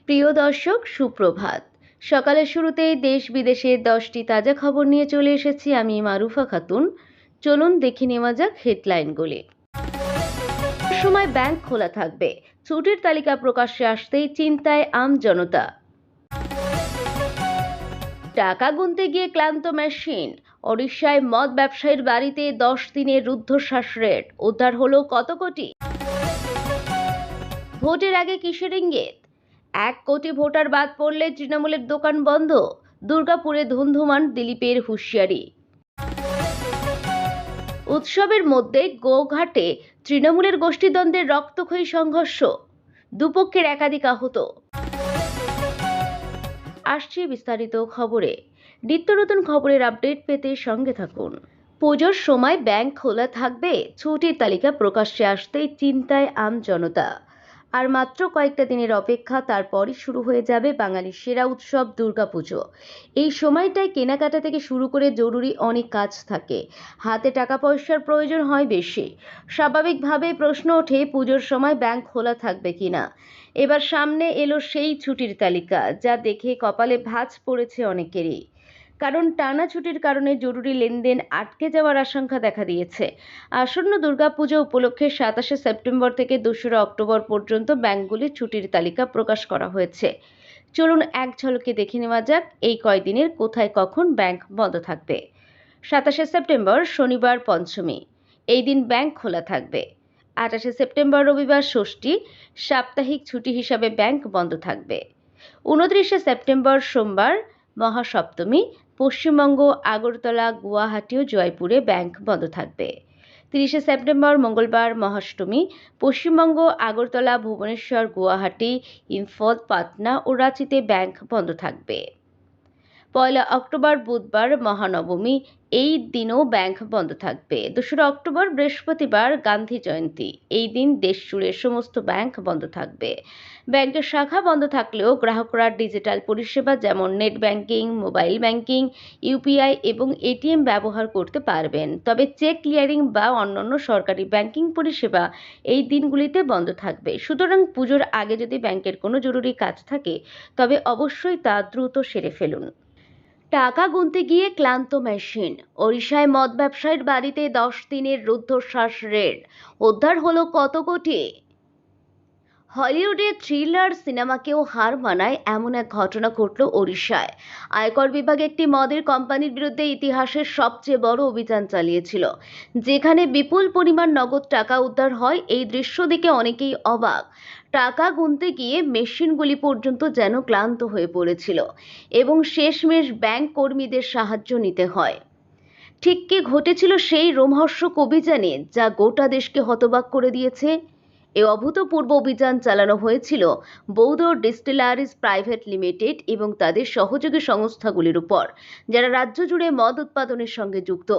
প্রিয় দর্শক, সুপ্রভাত। সকালের শুরুতেই দেশ বিদেশের 10টি তাজা খবর নিয়ে চলে এসেছি আমি মারুফা খাতুন। চলুন দেখে নেওয়া যাক হেডলাইনগুলি। সময় ব্যাংক খোলা থাকবে, ছুটির তালিকা প্রকাশ্যে আসতেই চিন্তায় আম জনতা। টাকা গুনতে গিয়ে ক্লান্ত মেশিন, ওড়িশায় মদ ব্যবসায়ীর বাড়িতে 10 দিনের রুদ্ধশ্বাস রেড, উদ্ধার হলো কত কোটি। ভোটের আগে কিসের ইঙ্গিত? 1 কোটি ভোটার বাদ পড়লে তৃণমূলের দোকান বন্ধ, দুর্গাপুরে ধুন্ধুমান দিলীপের হুঁশিয়ারি। উৎসবের মধ্যে গোঘাটে তৃণমূলের গোষ্ঠীদ্বন্দ্বের রক্তক্ষয়ী সংঘর্ষ, দুপক্ষের একাধিক আহত। আসছে বিস্তারিত খবরে। নিত্য নতুন খবরের আপডেট পেতে সঙ্গে থাকুন। পুজোর সময় ব্যাংক খোলা থাকবে, ছুটির তালিকা প্রকাশ্যে আসতেই চিন্তায় আম জনতা। আর মাত্র কয়েকটা দিনের অপেক্ষা, তারপরই শুরু হয়ে যাবে বাঙালির সেরা উৎসব দুর্গাপুজো। এই সময়টায় কেনাকাটা থেকে শুরু করে জরুরি অনেক কাজ থাকে, হাতে টাকা পয়সার প্রয়োজন হয় বেশি। স্বাভাবিকভাবেই প্রশ্ন ওঠে পুজোর সময় ব্যাংক খোলা থাকবে কিনা। এবার সামনে এলো সেই ছুটির তালিকা, যা দেখে কপালে ভাঁজ পড়েছে অনেকেরই। কারণ টানা ছুটির কারণে জরুরি লেনদেন আটকে যাওয়ার আশঙ্কা দেখা দিয়েছে। আসন্ন দুর্গাপুজো উপলক্ষে 27শে সেপ্টেম্বর থেকে 2রা অক্টোবর পর্যন্ত ব্যাংকগুলির ছুটির তালিকা প্রকাশ করা হয়েছে। চলুন এক ঝলকে দেখে নেওয়া যাক এই কয়দিনের কোথায় কখন ব্যাংক বন্ধ থাকবে। 27শে সেপ্টেম্বর শনিবার পঞ্চমী, এই দিন ব্যাংক খোলা থাকবে। 28শে সেপ্টেম্বর রবিবার ষষ্ঠী, সাপ্তাহিক ছুটি হিসাবে ব্যাংক বন্ধ থাকবে। 29শে সেপ্টেম্বর সোমবার মহাসপ্তমী, পশ্চিমবঙ্গ আগরতলা, গুয়াহাটি ও জয়পুরে ব্যাংক বন্ধ থাকবে। 30শে সেপ্টেম্বর মঙ্গলবার মহাষ্টমী, পশ্চিমবঙ্গ আগরতলা, ভুবনেশ্বর, গুয়াহাটি, ইম্ফল, পাটনা ও রাঁচিতে ব্যাংক বন্ধ থাকবে। 1 অক্টোবর বুধবার মহানবমী, এই দিনও ব্যাংক বন্ধ থাকবে। 2রা অক্টোবর বৃহস্পতিবার গান্ধী জয়ন্তী, এই দিন দেশ জুড়ে সমস্ত ব্যাংক বন্ধ থাকবে। ব্যাংকের শাখা বন্ধ থাকলেও গ্রাহকরা ডিজিটাল পরিষেবা যেমন net banking, mobile banking, UPI এবং এটিএম ব্যবহার করতে পারবেন। তবে চেক ক্লিয়ারিং বা অন্যান্য সরকারি ব্যাংকিং পরিষেবা এই দিনগুলিতে বন্ধ থাকবে। সুতরাং পুজোর আগে যদি ব্যাংকের কোনো জরুরি কাজ থাকে, তবে অবশ্যই তা দ্রুত সেরে ফেলুন। টাকা গুনতে গিয়ে ক্লান্ত মেশিন, ওড়িশায় মদ ব্যবসায়ীর বাড়িতে 10 দিনের রুদ্ধশ্বাস রেড, উদ্ধার হলো কত কোটি। হলিউডের থ্রিলার সিনেমাকেও হার মানায় এমন এক ঘটনা ঘটল ওড়িশায়। আয়কর বিভাগ একটি মদের কোম্পানির বিরুদ্ধে ইতিহাসের সবচেয়ে বড় অভিযান চালিয়েছিল, যেখানে বিপুল পরিমাণ নগদ টাকা উদ্ধার হয়। এই দৃশ্য দেখে অনেকেই অবাক। টাকা গুনতে গিয়ে মেশিনগুলি পর্যন্ত যেন ক্লান্ত হয়ে পড়েছিল এবং শেষমেশ ব্যাংক কর্মীদের সাহায্য নিতে হয়। ঠিক কি ঘটেছিল সেই রোমহর্ষক অভিযানে, যা গোটা দেশকে হতবাক করে দিয়েছে? এই অভূতপূর্ব অভিযান চালানো হয়েছিল বৌদ্ধ ডিস্টিলারিজ প্রাইভেট লিমিটেড এবং তাদের সহযোগী সংস্থাগুলির উপর, যারা রাজ্য জুড়ে মদ উৎপাদনের সঙ্গে যুক্ত।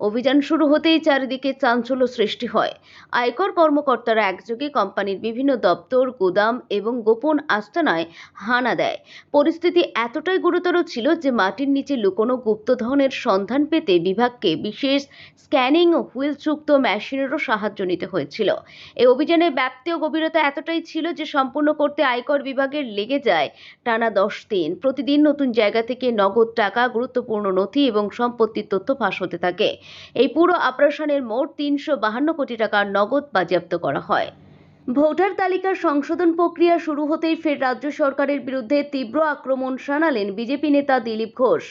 অভিযান শুরু হতেই চারিদিকে চাঞ্চল্য সৃষ্টি হয়। আয়কর কর্মকর্তারা একযোগে কোম্পানির বিভিন্ন দপ্তর, গুদাম এবং গোপন আস্তানায় হানা দেয়। পরিস্থিতি এতটাই গুরুতর ছিল যে মাটির নিচে লুকোনো গুপ্তধনের সন্ধান পেতে বিভাগকে বিশেষ স্ক্যানিং ও হুইলযুক্ত মেশিনেরও সাহায্য নিতে হয়েছিল। এই অভিযানের ব্যাপ্তি ও গভীরতা এতটাই ছিল যে সম্পূর্ণ করতে আয়কর বিভাগের লেগে যায় টানা 10 দিন। প্রতিদিন নতুন জায়গা থেকে নগদ টাকা, গুরুত্বপূর্ণ নথি এবং সম্পত্তির তথ্য ফাঁস হতে থাকে। এই পুরো অপারেশনের মোট 352 কোটি টাকার নগদ বাজেয়াপ্ত করা হয়। ভোটার তালিকার সংশোধন প্রক্রিয়া শুরু হতেই ফের রাজ্য সরকারের বিরুদ্ধে তীব্র আক্রমণ শানালেন বিজেপি নেতা দিলীপ ঘোষ।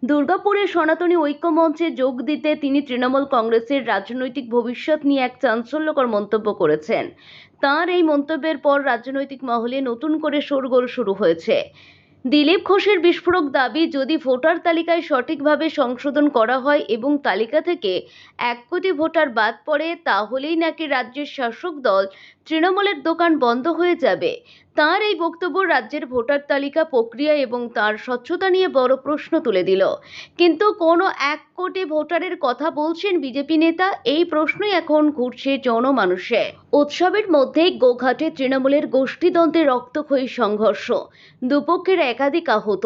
দুর্গাপুরে সনাতনী ঐক্য মঞ্চে যোগ দিতে তিনি তৃণমূল কংগ্রেসের রাজনৈতিক ভবিষ্যৎ নিয়ে এক চাঞ্চল্যকর মন্তব্য করেছেন। তাঁর এই মন্তব্যের পর রাজনৈতিক মহলে নতুন করে শোরগোল শুরু হয়েছে। দিলীপ ঘোষের বিস্ফোরক দাবি, যদি ভোটার তালিকায় সঠিকভাবে সংশোধন করা হয় এবং তালিকা থেকে 1 কোটি ভোটার বাদ পড়ে, তাহলেই নাকি রাজ্যের শাসক দল তৃণমূলের দোকান বন্ধ হয়ে যাবে। তাঁর এই বক্তব্য রাজ্যের ভোটার তালিকা প্রক্রিয়া এবং তার স্বচ্ছতা নিয়ে বড় প্রশ্ন তুলে দিল। কিন্তু কোনো 1 কোটি ভোটারের কথা বলছেন বিজেপি নেতা? এই প্রশ্নই এখন ঘুরছে জনমানুষে। উৎসবের মধ্যেই গোঘাটে তৃণমূলের গোষ্ঠীদ্বন্দ্বের রক্তক্ষয়ী সংঘর্ষ, দুপক্ষের একাধিক আহত।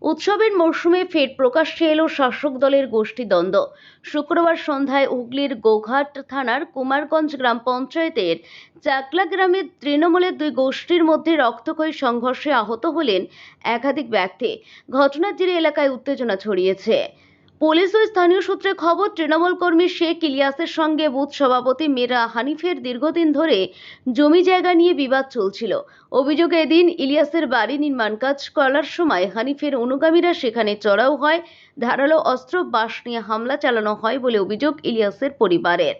উৎসবের মরশুমে ফের প্রকাশ্যে এলো শাসক দলের গোষ্ঠীদ্বন্দ্ব। শুক্রবার সন্ধ্যায় হুগলির গোঘাট থানার কুমারগঞ্জ গ্রাম পঞ্চায়েতের চাকলা গ্রামের তৃণমূলের দুই গোষ্ঠীর মধ্যে রক্তক্ষয়ী সংঘর্ষে আহত হলেন একাধিক ব্যক্তি। ঘটনার জেরে এলাকায় উত্তেজনা ছড়িয়েছে। পুলিশ ও স্থানীয় সূত্রে খবর, তৃণমূল কর্মী শেখ ইলিয়াসের সঙ্গে বুথ সভাপতি মীরা হানিফের দীর্ঘদিন ধরে জমি জায়গা নিয়ে বিবাদ চলছিল। অভিযোগ, এদিন ইলিয়াসের বাড়ি নির্মাণ কাজ করার সময় হানিফের অনুগামীরা সেখানে চড়াও হয়। ধারালো অস্ত্র বাঁশ নিয়ে হামলা চালানো হয় বলে অভিযোগ ইলিয়াসের পরিবারের।